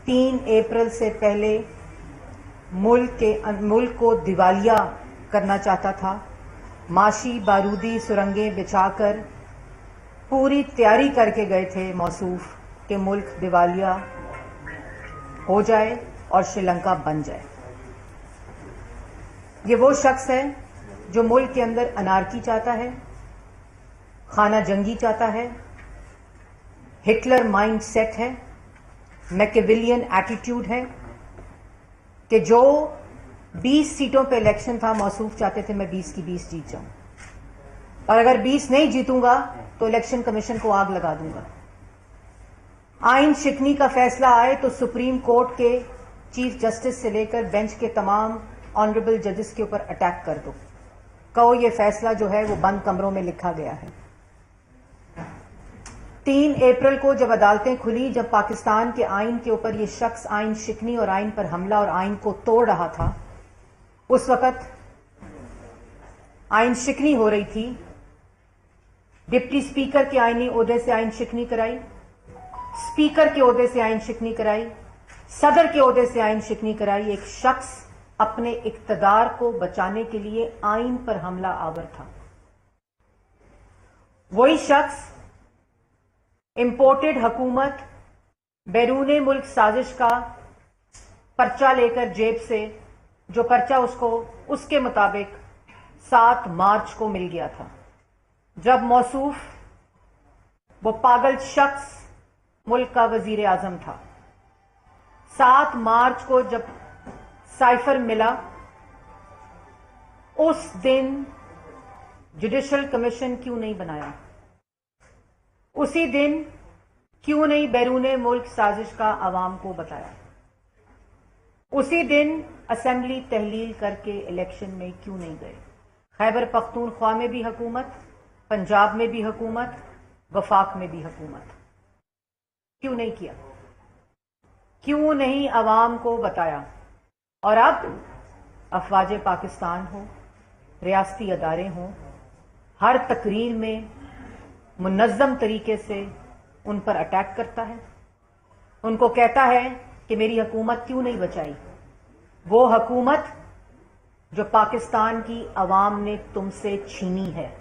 3 अप्रैल से पहले मुल्क को दिवालिया करना चाहता था। माशी बारूदी सुरंगें बिछाकर पूरी तैयारी करके गए थे मौसूफ कि मुल्क दिवालिया हो जाए और श्रीलंका बन जाए। ये वो शख्स है जो मुल्क के अंदर अनारकी चाहता है, खाना जंगी चाहता है, हिटलर माइंड सेट है, मैकेविलियन एटीट्यूड है कि जो 20 सीटों पे इलेक्शन था, मौसूफ चाहते थे मैं 20 की 20 जीत जाऊं, और अगर 20 नहीं जीतूंगा तो इलेक्शन कमीशन को आग लगा दूंगा। आइन शिकनी का फैसला आए तो सुप्रीम कोर्ट के चीफ जस्टिस से लेकर बेंच के तमाम ऑनरेबल जजेस के ऊपर अटैक कर दो, कहो ये फैसला जो है वो बंद कमरों में लिखा गया है। 3 अप्रैल को जब अदालतें खुली, जब पाकिस्तान के आइन के ऊपर ये शख्स आइन शिकनी और आइन पर हमला और आइन को तोड़ रहा था, उस वक्त आइन शिकनी हो रही थी। डिप्टी स्पीकर के आईनी ओहदे से आइन शिकनी कराई, स्पीकर के ओहदे से आइन शिकनी कराई, सदर के ओहदे से आइन शिकनी कराई। एक शख्स अपने इक्तदार को बचाने के लिए आइन पर हमला आवर था। वही शख्स इंपोर्टेड हुकूमत बैरूने मुल्क साजिश का पर्चा लेकर जेब से, जो पर्चा उसको उसके मुताबिक 7 मार्च को मिल गया था, जब मौसूफ वो पागल शख्स मुल्क का वजीर आजम था। 7 मार्च को जब साइफर मिला, उस दिन जुडिशल कमीशन क्यों नहीं बनाया? उसी दिन क्यों नहीं बैरूने मुल्क साजिश का आवाम को बताया? उसी दिन असेंबली तहलील करके इलेक्शन में क्यों नहीं गए? खैबर पख्तूनख्वा में भी हुकूमत, पंजाब में भी हुकूमत, वफाक में भी हुकूमत, क्यों नहीं किया? क्यों नहीं आवाम को बताया? और अब अफवाज पाकिस्तान हो, रियासती अदारे हों, हर तकरीर में मुनज़्ज़म तरीके से उन पर अटैक करता है, उनको कहता है कि मेरी हुकूमत क्यों नहीं बचाई? वो हुकूमत जो पाकिस्तान की अवाम ने तुमसे छीनी है,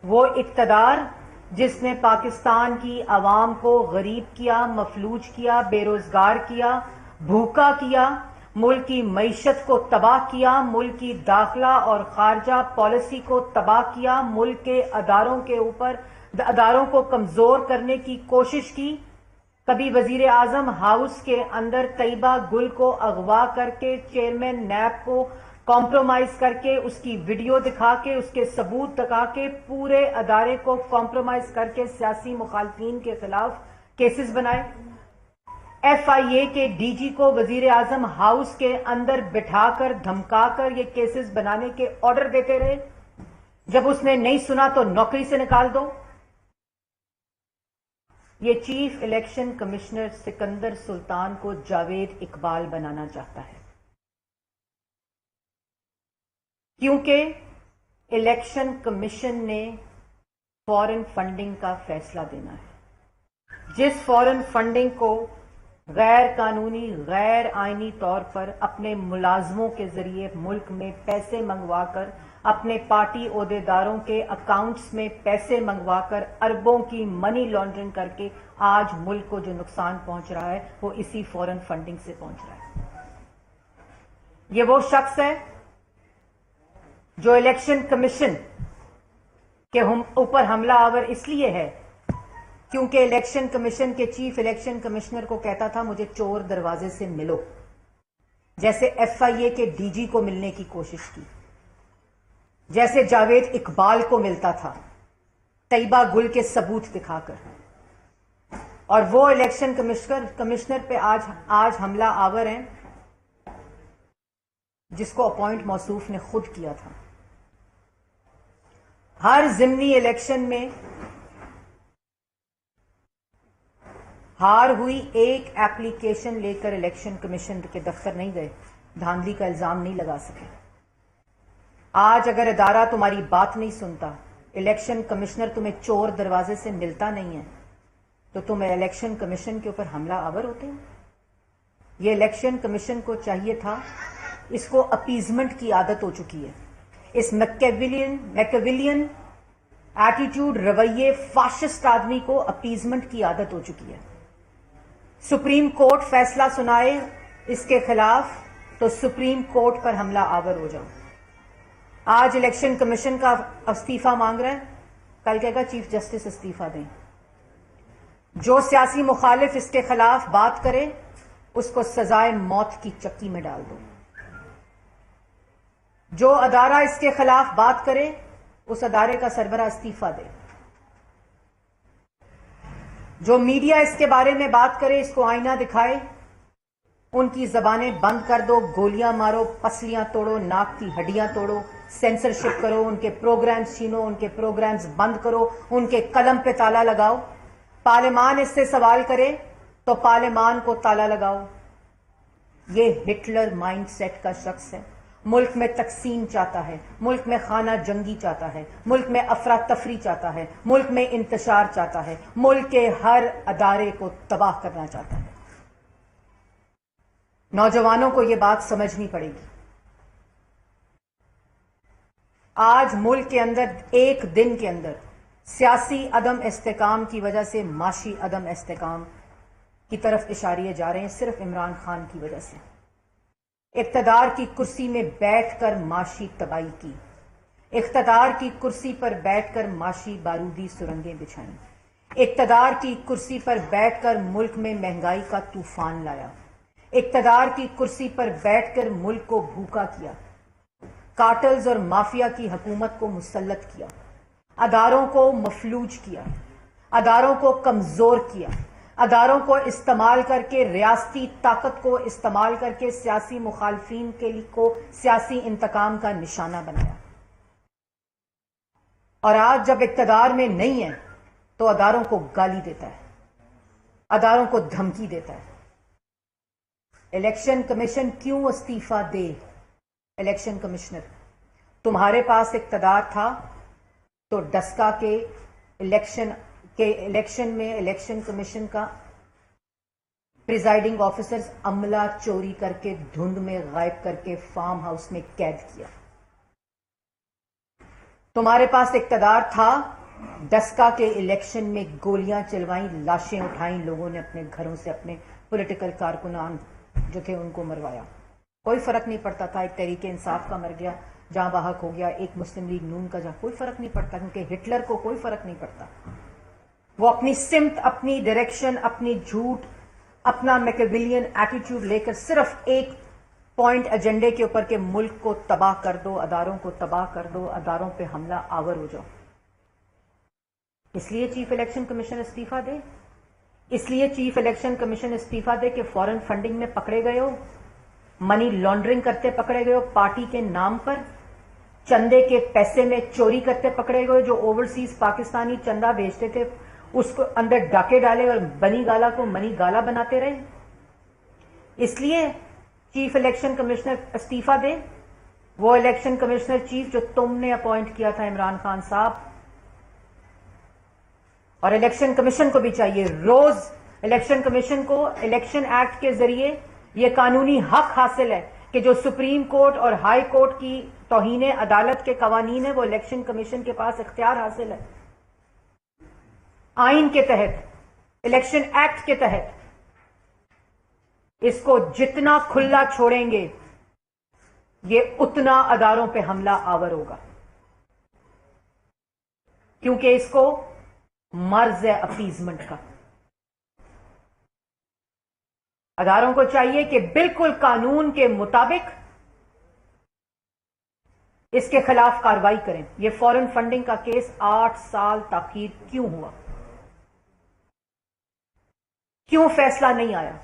वो इक़्तिदार जिसने पाकिस्तान की अवाम को गरीब किया, मफलूज किया, बेरोजगार किया, भूखा किया, मुल्क की मईशत को तबाह किया, मुल्क की दाखिला और खारजा पॉलिसी को तबाह किया, मुल्क के अदारों को कमजोर करने की कोशिश की। कभी वजीर आजम हाउस के अंदर तैयबा गुल को अगवा करके, चेयरमैन नैब को कॉम्प्रोमाइज करके, उसकी वीडियो दिखा के, उसके सबूत दिखा के, पूरे अदारे को कॉम्प्रोमाइज करके सियासी मुखालफिन के खिलाफ केसेस बनाए। FIA के DG को वजीर आजम हाउस के अंदर बिठाकर धमकाकर ये केसेस बनाने के ऑर्डर देते रहे। जब उसने नहीं सुना तो नौकरी से निकाल दो। ये chief election commissioner Sikandar Sultan को जावेद इकबाल बनाना चाहता है, क्योंकि इलेक्शन कमीशन ने फॉरेन फंडिंग का फैसला देना है। जिस फॉरेन फंडिंग को गैर कानूनी, गैर आईनी तौर पर अपने मुलाजमों के जरिए मुल्क में पैसे मंगवाकर, अपने पार्टी ओहदेदारों के अकाउंट्स में पैसे मंगवाकर, अरबों की मनी लॉन्ड्रिंग करके आज मुल्क को जो नुकसान पहुंच रहा है वो इसी फॉरेन फंडिंग से पहुंच रहा है। ये वो शख्स है जो इलेक्शन कमीशन के ऊपर हमला आवर इसलिए है क्योंकि इलेक्शन कमीशन के चीफ इलेक्शन कमिश्नर को कहता था मुझे चोर दरवाजे से मिलो, जैसे FIA के DG को मिलने की कोशिश की, जैसे जावेद इकबाल को मिलता था तैयबा गुल के सबूत दिखाकर। और वो इलेक्शन कमिश्नर पे आज हमला आवर हैं जिसको अपॉइंट मौसूफ ने खुद किया था। हर जिमनी इलेक्शन में हार हुई, एक एप्लीकेशन लेकर इलेक्शन कमीशन के दफ्तर नहीं गए, धांधली का इल्जाम नहीं लगा सके। आज अगर अदारा तुम्हारी बात नहीं सुनता, इलेक्शन कमिश्नर तुम्हें चोर दरवाजे से मिलता नहीं है, तो तुम इलेक्शन कमीशन के ऊपर हमला आवर होते हो। یہ الیکشن کمیشن کو چاہیے تھا، اس کو اپیزمنٹ کی عادت ہو چکی ہے، اس میکیولین ایٹیٹیوڈ، رویے، فاشسٹ آدمی کو اپیزمنٹ کی عادت ہو چکی ہے۔ سپریم کورٹ فیصلہ سنائے اس کے خلاف تو سپریم کورٹ پر حملہ آور ہو جاؤ۔ آج الیکشن کمیشن کا استعفیٰ مانگ رہا ہے، کل کہے گا چیف جسٹس استعفیٰ دیں۔ جو سیاسی مخالف اس کے خلاف بات کرے اس کو سزائے موت کی چکی میں ڈال دو۔ جو ادارہ اس کے خلاف بات کرے اس ادارے کا سربراہ استعفیٰ دے۔ جو میڈیا اس کے بارے میں بات کرے اس کو آئینہ دکھائے، ان کی زبانیں بند کر دو، گولیاں مارو، پسلیاں توڑو، ناک کی ہڈیاں توڑو، سینسرشپ کرو، ان کے پروگرامز چھینو، ان کے پروگرامز بند کرو، ان کے قلم پہ تالا لگاؤ۔ پارلیمان اس سے سوال کرے تو پارلیمان کو تالا لگاؤ۔ یہ ہٹلر مائنڈ سیٹ کا شخص ہے، ملک میں تقسیم چاہتا ہے، ملک میں خانہ جنگی چاہتا ہے، ملک میں افراتفری چاہتا ہے، ملک میں انتشار چاہتا ہے، ملک کے ہر ادارے کو تباہ کرنا چاہتا ہے۔ نوجوانوں کو یہ بات سمجھنی پڑے گی۔ آج ملک کے اندر ایک دن کے اندر سیاسی عدم استحکام کی وجہ سے معاشی عدم استحکام کی طرف اشاریے جا رہے ہیں، صرف عمران خان کی وجہ سے۔ اقتدار کی کرسی میں بیٹھ کر معاشی تباہی کی، اقتدار کی کرسی پر بیٹھ کر معاشی بارودی سرنگیں بچھائیں، اقتدار کی کرسی پر بیٹھ کر ملک میں مہنگائی کا طوفان لایا، اقتدار کی کرسی پر بیٹھ کر ملک کو بھوکا کیا، کارٹلز اور مافیا کی حکومت کو مسلط کیا، اداروں کو مفلوج کیا، اداروں کو کمزور کیا، اداروں کو استعمال کر کے، ریاستی طاقت کو استعمال کر کے سیاسی مخالفین کو سیاسی انتقام کا نشانہ بنایا۔ اور آج جب اقتدار میں نہیں ہے تو اداروں کو گالی دیتا ہے، اداروں کو دھمکی دیتا ہے۔ الیکشن کمیشن کیوں استعفیٰ دے؟ الیکشن کمشنر، تمہارے پاس اقتدار تھا تو ڈسکا کے الیکشن میں الیکشن کمیشن کا پریزائڈنگ آفیسرز عملہ چوری کر کے دھند میں غائب کر کے فارم ہاؤس میں قید کیا۔ تمہارے پاس اقتدار تھا، ڈسکا کے الیکشن میں گولیاں چلوائیں، لاشیں اٹھائیں، لوگوں نے اپنے گھروں سے اپنے پولیٹیکل کارکنان جو تھے ان کو مروایا۔ کوئی فرق نہیں پڑتا تھا، ایک تحریک انصاف کا مر گیا جہاں بحق ہو گیا، ایک مسلم لیگ نون کا جہاں، کوئی فرق نہیں پڑتا، کیونکہ ہٹلر کو کوئی فرق نہیں پڑتا۔ وہ اپنی سمت، اپنی ڈائریکشن، اپنی جھوٹ، اپنا میکیولین ایٹیٹیوڈ لے کر صرف ایک پوائنٹ ایجنڈے کے اوپر کہ ملک کو تباہ کر دو، اداروں کو تباہ کر دو، اداروں پہ حملہ آور ہو جاؤ۔ اس لیے چیف الیکشن کمیشن استعفیٰ دے، اس لیے چیف الیکشن کمیشن استعفیٰ دے کہ فورن فنڈنگ میں پکڑے گئے ہو، منی لانڈرنگ کرتے پکڑے گئے ہو، پارٹی کے نام پر چندے کے پیسے میں چوری کرتے پکڑے گئے، جو اوورسیز پاکستانی چندہ بھیجتے تھے اس کو اندر ڈاکے ڈالے اور بنی گالا کو منی گالا بناتے رہے۔ اس لیے چیف الیکشن کمشنر استعفیٰ دے، وہ الیکشن کمشنر چیف جو تم نے اپوائنٹ کیا تھا عمران خان صاحب۔ اور الیکشن کمیشن کو بھی چاہیے، روز الیکشن کمیشن کو الیکشن ایکٹ کے ذریعے یہ قانونی حق حاصل ہے کہ جو سپریم کورٹ اور ہائی کورٹ کی توہین عدالت کے قوانین ہیں وہ الیکشن کمیشن کے پاس اختیار حاصل ہے، آئین کے تحت، الیکشن ایکٹ کے تحت۔ اس کو جتنا کھلا چھوڑیں گے یہ اتنا اداروں پہ حملہ آور ہوگا، کیونکہ اس کو مرض ہے اپیزمنٹ کا۔ اداروں کو چاہیے کہ بالکل قانون کے مطابق اس کے خلاف کارروائی کریں۔ یہ فورن فنڈنگ کا کیس 8 سال تاخیر کیوں ہوا؟ کیوں فیصلہ نہیں آیا؟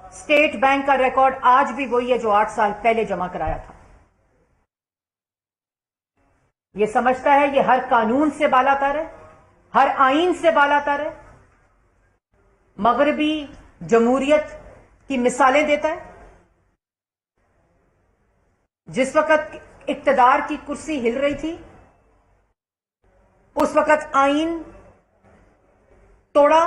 اسٹیٹ بینک کا ریکارڈ آج بھی وہی ہے جو 8 سال پہلے جمع کرایا تھا۔ یہ سمجھتا ہے یہ ہر قانون سے بالا تر ہے، ہر آئین سے بالا تر ہے، مغربی جمہوریت کی مثالیں دیتا ہے۔ جس وقت اقتدار کی کرسی ہل رہی تھی اس وقت آئین توڑا،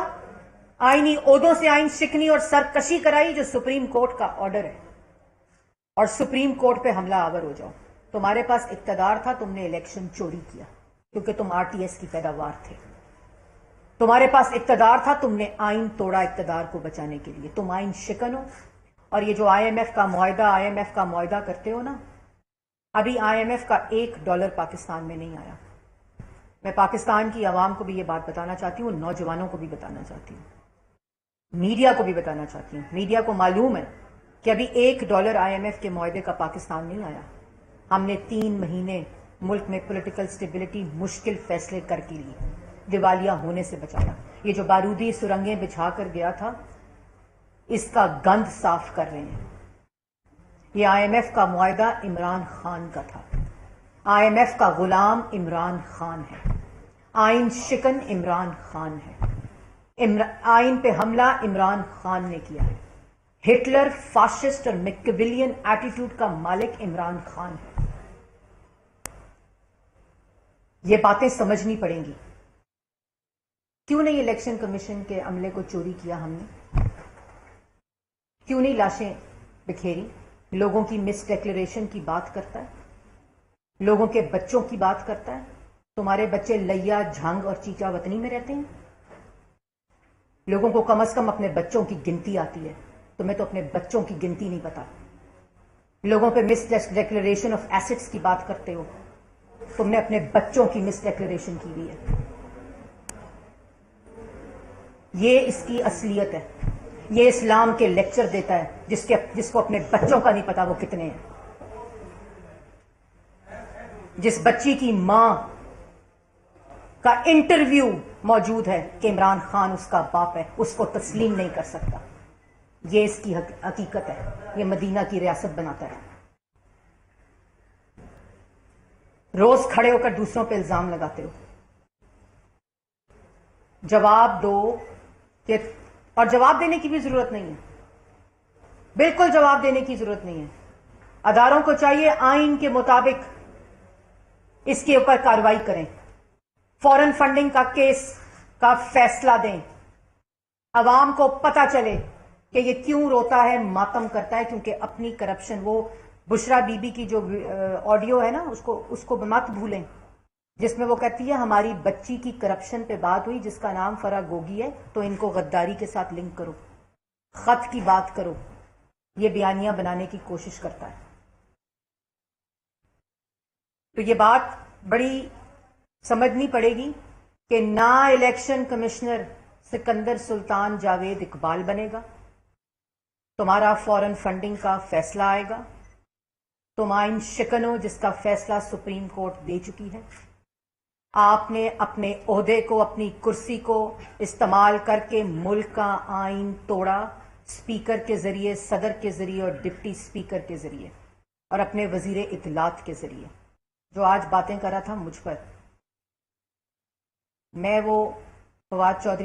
आईनी ओहदों से आइन शिकनी और सरकशी कराई जो सुप्रीम कोर्ट का ऑर्डर है, और सुप्रीम कोर्ट पे हमला आवर हो जाओ। तुम्हारे पास इक्तदार था, तुमने इलेक्शन चोरी किया क्योंकि तुम आरटीएस की पैदावार थे। तुम्हारे पास इक्तदार था, तुमने आइन तोड़ा इक्तदार को बचाने के लिए। तुम आइन शिकन हो। और ये जो आईएमएफ का मुआहदा करते हो ना, अभी आईएमएफ का $1 पाकिस्तान में नहीं आया। मैं पाकिस्तान की आवाम को भी ये बात बताना चाहती हूँ, नौजवानों को भी बताना चाहती हूँ, मीडिया को भी बताना चाहती हूँ। मीडिया को मालूम है कि अभी $1 आईएमएफ के मुआहदे का पाकिस्तान नहीं आया। हमने 3 महीने मुल्क में पॉलिटिकल स्टेबिलिटी मुश्किल फैसले करके लिए, दिवालिया होने से बचाया। ये जो बारूदी सुरंगें बिछा कर गया था, इसका गंद साफ कर रहे हैं। ये आईएमएफ का मुआहदा इमरान खान का था। आईएमएफ का गुलाम इमरान खान है। आइन शिकन इमरान खान है। आइन पे हमला इमरान खान ने किया है। हिटलर, फाशिस्ट और मैकियावेलियन एटीट्यूड का मालिक इमरान खान है। ये बातें समझनी पड़ेंगी। क्यों नहीं इलेक्शन कमीशन के अमले को चोरी किया हमने? क्यों नहीं लाशें बिखेरी? लोगों की मिस डिक्लेरेशन की बात करता है, लोगों के बच्चों की बात करता है। तुम्हारे बच्चे लैया, झांग और चीचा वतनी में रहते हैं। लोगों को कम से कम अपने बच्चों की गिनती आती है, तुम्हें तो अपने बच्चों की गिनती नहीं पता। लोगों पे मिस डिक्लेरेशन ऑफ एसेट्स की बात करते हो, तुमने अपने बच्चों की मिस डिक्लेरेशन की हुई है। ये इसकी असलियत है। ये इस्लाम के लेक्चर देता है जिसको अपने बच्चों का नहीं पता वो कितने हैं। जिस बच्ची की मां का इंटरव्यू मौजूद है कि इमरान खान उसका बाप है, उसको तस्लीम नहीं कर सकता। ये इसकी हकीकत है। ये मदीना की रियासत बनाता है। रोज खड़े होकर दूसरों पे इल्जाम लगाते हो। जवाब दो कि, और जवाब देने की भी जरूरत नहीं है, बिल्कुल जवाब देने की जरूरत नहीं है। अदारों को चाहिए आइन के मुताबिक इसके ऊपर कार्रवाई करें, फॉरेन फंडिंग का केस का फैसला दें। अवाम को पता चले कि ये क्यों रोता है, मातम करता है, क्योंकि अपनी करप्शन, वो बुशरा बीबी की जो ऑडियो है ना, उसको मत भूलें, जिसमें वो कहती है हमारी बच्ची की करप्शन पे बात हुई जिसका नाम फरा गोगी है, तो इनको गद्दारी के साथ लिंक करो, खत की बात करो। ये बयानियां बनाने की कोशिश करता है। तो ये बात बड़ी समझनी पड़ेगी कि ना इलेक्शन कमिश्नर सिकंदर सुल्तान जावेद इकबाल बनेगा, तुम्हारा फॉरेन फंडिंग का फैसला आएगा, तुम आइन शिकनो जिसका फैसला सुप्रीम कोर्ट दे चुकी है। आपने अपने ओहदे को, अपनी कुर्सी को इस्तेमाल करके मुल्क का आइन तोड़ा, स्पीकर के जरिए, सदर के जरिए और डिप्टी स्पीकर के जरिए और अपने वजीर इत्तलात के जरिए। जो आज बातें कर रहा था मुझ पर, मैं वो फवाद चौधरी